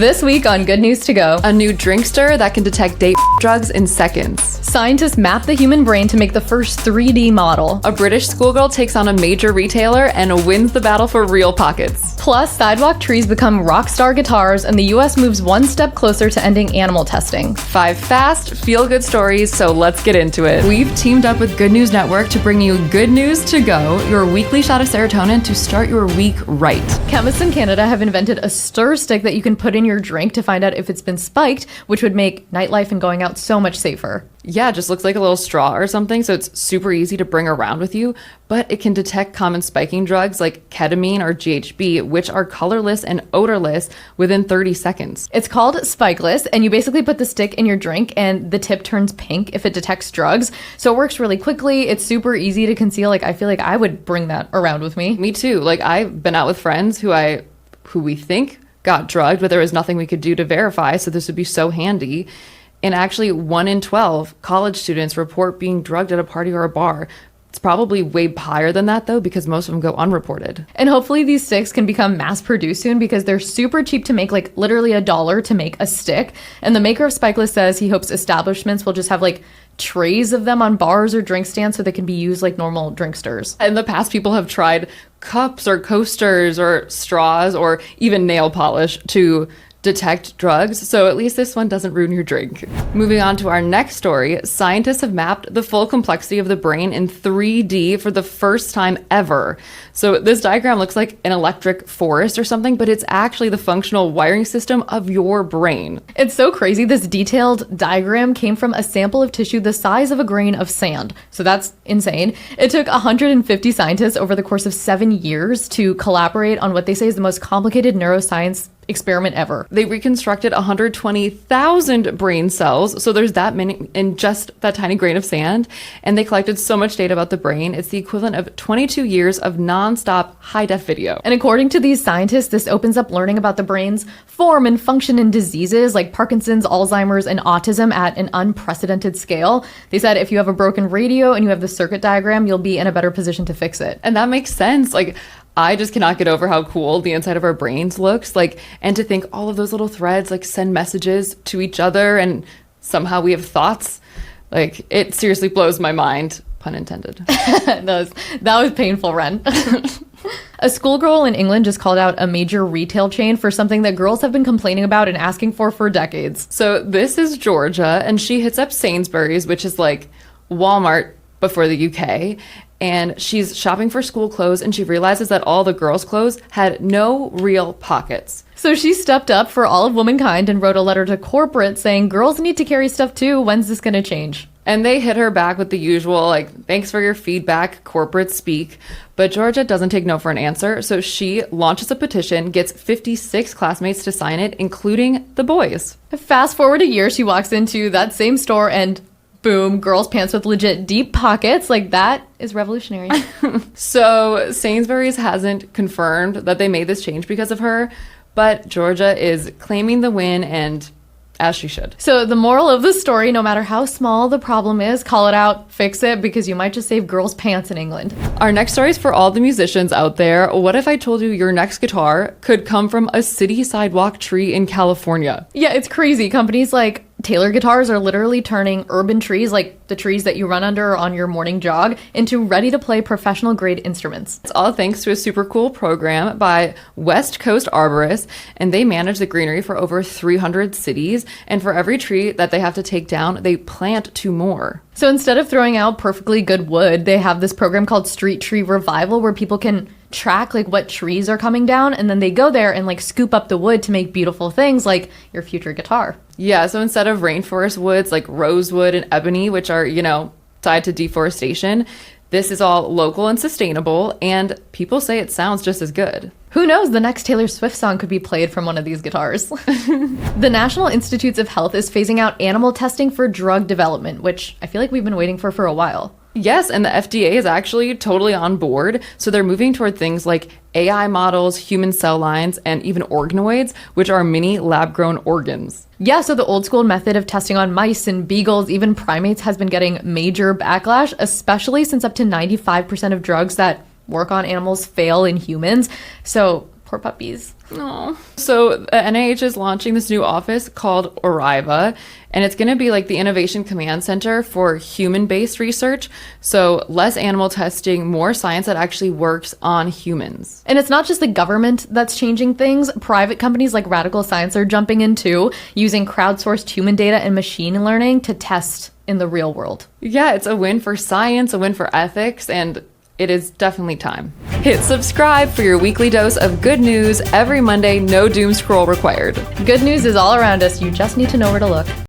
This week on Good News to Go, A new drinkster that can detect date drugs in seconds. scientists map the human brain to make the first 3D model. A British schoolgirl takes on a major retailer and wins the battle for real pockets. Plus, sidewalk trees become rockstar guitars, and the US moves one step closer to ending animal testing. 5 fast, feel-good stories, so let's get into it. We've teamed up with Good News Network to bring you Good News to Go, your weekly shot of serotonin to start your week right. Chemists in Canada have invented a stir stick that you can put in your drink to find out if it's been spiked, which would make nightlife and going out so much safer. Yeah, it just looks like a little straw or something, so it's super easy to bring around with you, but it can detect common spiking drugs like ketamine or GHB, which are colorless and odorless within 30 seconds. It's called Spikeless, and you basically put the stick in your drink and the tip turns pink if it detects drugs. So it works really quickly. It's super easy to conceal. I feel like I would bring that around with me. Me too. I've been out with friends who we think got drugged, but there was nothing we could do to verify, so this would be so handy. And actually, 1 in 12 college students report being drugged at a party or a bar. It's probably way higher than that, though, because most of them go unreported. And hopefully these sticks can become mass produced soon because they're super cheap to make, literally $1 to make a stick. And the maker of Spikeless says he hopes establishments will just have trays of them on bars or drink stands so they can be used like normal drink stirs. In the past, people have tried cups or coasters or straws or even nail polish to detect drugs, so at least this one doesn't ruin your drink. Moving on to our next story, scientists have mapped the full complexity of the brain in 3D for the first time ever. So this diagram looks like an electric forest or something, but it's actually the functional wiring system of your brain. It's so crazy. This detailed diagram came from a sample of tissue the size of a grain of sand. So that's insane. It took 150 scientists over the course of 7 years to collaborate on what they say is the most complicated neuroscience experiment ever. They reconstructed 120,000 brain cells, so there's that many in just that tiny grain of sand, and they collected so much data about the brain. It's the equivalent of 22 years of non-stop high-def video. And according to these scientists, this opens up learning about the brain's form and function in diseases like Parkinson's, Alzheimer's, and autism at an unprecedented scale. They said if you have a broken radio and you have the circuit diagram, you'll be in a better position to fix it. And that makes sense. I just cannot get over how cool the inside of our brains looks. And to think all of those little threads send messages to each other and somehow we have thoughts. It seriously blows my mind, pun intended. that was painful, Ren. A schoolgirl in England just called out a major retail chain for something that girls have been complaining about and asking for decades. So this is Georgia, and she hits up Sainsbury's, which is like Walmart before the UK. And she's shopping for school clothes, and she realizes that all the girls' clothes had no real pockets. So she stepped up for all of womankind and wrote a letter to corporate saying, girls need to carry stuff too. When's this going to change? And they hit her back with the usual, thanks for your feedback, corporate speak. But Georgia doesn't take no for an answer, so she launches a petition, gets 56 classmates to sign it, including the boys. Fast forward a year, she walks into that same store and boom, girls' pants with legit deep pockets. That is revolutionary. So Sainsbury's hasn't confirmed that they made this change because of her, but Georgia is claiming the win, and as she should. So the moral of the story, no matter how small the problem is, call it out, fix it, because you might just save girls' pants in England. Our next story is for all the musicians out there. What if I told you your next guitar could come from a city sidewalk tree in California? Yeah, it's crazy. Companies like Taylor Guitars are literally turning urban trees, like the trees that you run under on your morning jog, into ready-to-play professional-grade instruments. It's all thanks to a super cool program by West Coast Arborists, and they manage the greenery for over 300 cities, and for every tree that they have to take down, they plant 2 more. So instead of throwing out perfectly good wood, they have this program called Street Tree Revival where people can track what trees are coming down, and then they go there and scoop up the wood to make beautiful things like your future guitar. Yeah, so instead of rainforest woods like rosewood and ebony, which are, tied to deforestation, this is all local and sustainable, and people say it sounds just as good. Who knows, the next Taylor Swift song could be played from one of these guitars. The National Institutes of Health is phasing out animal testing for drug development, which I feel like we've been waiting for a while. Yes, and the FDA is actually totally on board. So they're moving toward things like AI models, human cell lines, and even organoids, which are mini lab-grown organs. Yeah, so the old school method of testing on mice and beagles, even primates, has been getting major backlash, especially since up to 95% of drugs that work on animals fail in humans. So poor puppies. Oh. So the NIH is launching this new office called Oriva, and it's going to be like the Innovation Command Center for human-based research. So less animal testing, more science that actually works on humans. And it's not just the government that's changing things. Private companies like Radical Science are jumping in too, using crowdsourced human data and machine learning to test in the real world. Yeah, it's a win for science, a win for ethics, and it is definitely time. Hit subscribe for your weekly dose of good news every Monday, no doom scroll required. Good news is all around us. You just need to know where to look.